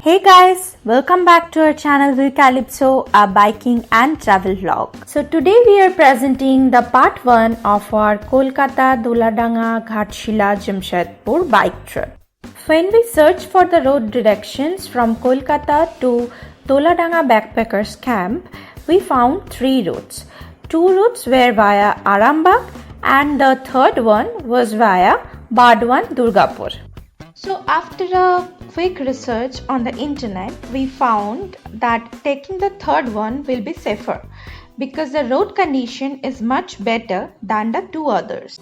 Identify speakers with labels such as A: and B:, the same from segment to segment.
A: Hey guys, welcome back to our channel with Calypso, a biking and travel vlog. So today we are presenting the part 1 of our Kolkata Doladanga-Jharkhand bike trip. When we searched for the road directions from Kolkata to Doladanga Backpackers Camp, we found 3 routes. 2 routes were via Arambagh and the third one was via Bardwan Durgapur. So after a quick research on the internet, we found that taking the third one will be safer because the road condition is much better than the 2 others.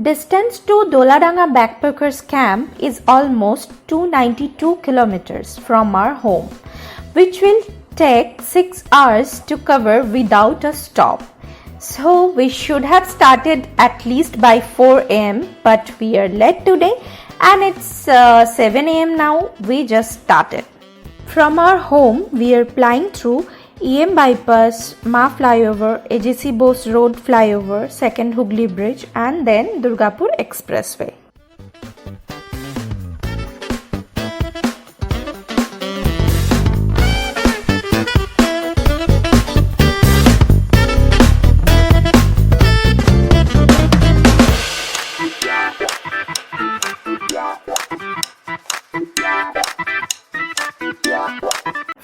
A: Distance to Doladanga Backpackers Camp is almost 292 kilometers from our home, which will take 6 hours to cover without a stop. So we should have started at least by 4 am, but we are late today and it's 7 am now. We just started. From our home, we are flying through EM Bypass, Ma Flyover, Izifiso Road Flyover, 2nd Hooghly Bridge and then Durgapur Expressway.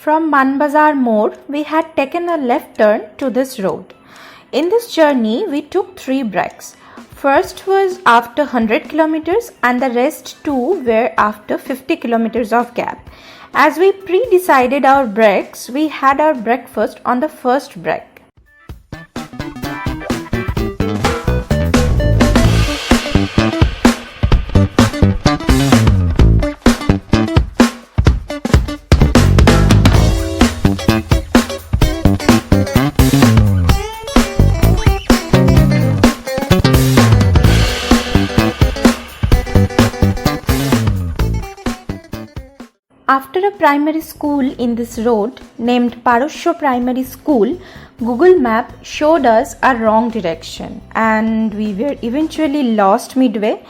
A: From Manbazar Mode, we had taken a left turn to this road. In this journey, we took 3 breaks. First was after 100 kilometers and the rest 2 were after 50 kilometers of gap. As we pre-decided our breaks, we had our breakfast on the first break. After a primary school in this road named Parosho Primary School, Google Map showed us a wrong direction and we were eventually lost midway.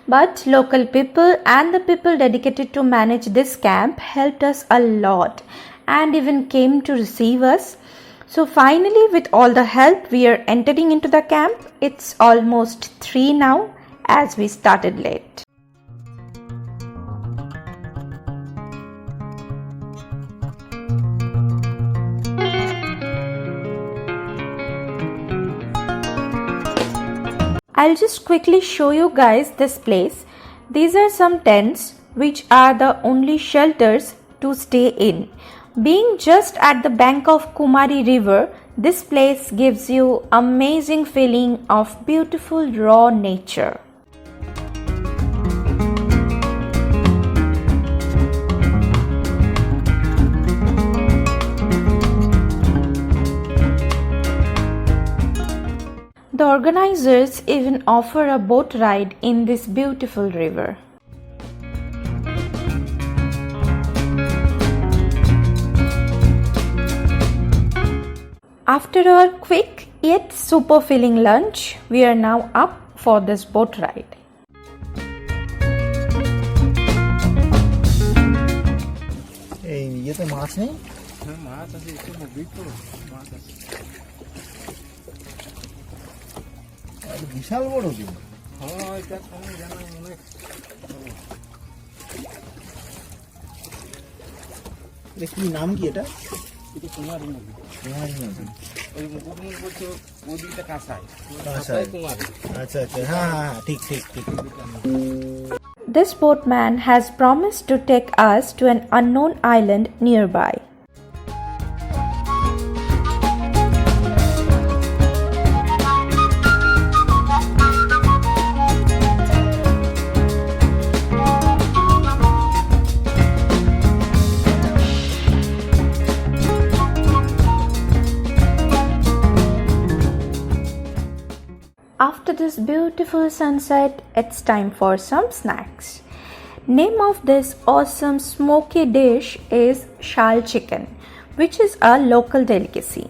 A: But local people and the people dedicated to manage this camp helped us a lot and even came to receive us. So finally, with all the help, we are entering into the camp. It's almost 3 now as we started late. I'll just quickly show you guys this place. These are some tents which are the only shelters to stay in. Being just at the bank of Kumari River, this place gives you amazing feeling of beautiful raw nature. The organizers even offer a boat ride in this beautiful river. After our quick yet super filling lunch, we are now up for this boat ride.
B: বিশাল বড় কি
C: এটা তুমি জানো অনেক
B: কি নাম কি এটা
C: এটা কুমারী নদী ওই মুকুটমুল বলছে নদীটা কাঁসাই কুমারী
B: আচ্ছা আচ্ছা হ্যাঁ ঠিক ঠিক ঠিক
A: This boatman has promised to take us to an unknown island nearby. After this beautiful sunset, it's time for some snacks. Name of this awesome smoky dish is shal chicken, which is a local delicacy.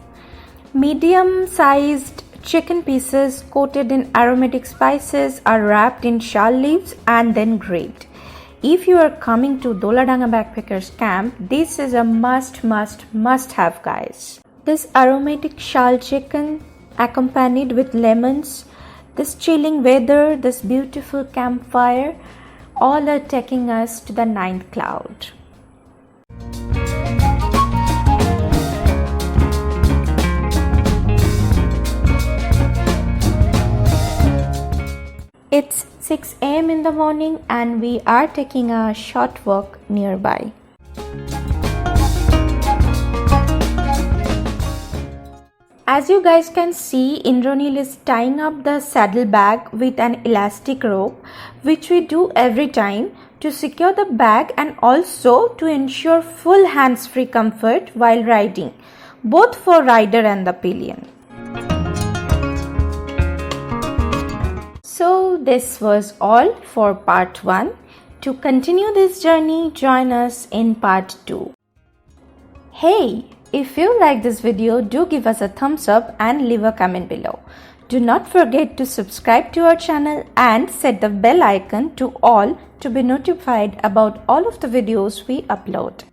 A: Medium-sized chicken pieces coated in aromatic spices are wrapped in shal leaves and then grilled. If you are coming to Doladanga Backpackers Camp, this is a must have, guys. This aromatic shal chicken accompanied with lemons, this chilling weather, this beautiful campfire, all are taking us to the ninth cloud. It's 6 a.m. in the morning and we are taking a short walk nearby. As you guys can see, Indranil is tying up the saddlebag with an elastic rope, which we do every time to secure the bag and also to ensure full hands-free comfort while riding, both for rider and the pillion. So this was all for part 1. To continue this journey, join us in part 2. Hey! If you like this video, do give us a thumbs up and leave a comment below. Do not forget to subscribe to our channel and set the bell icon to all to be notified about all of the videos we upload.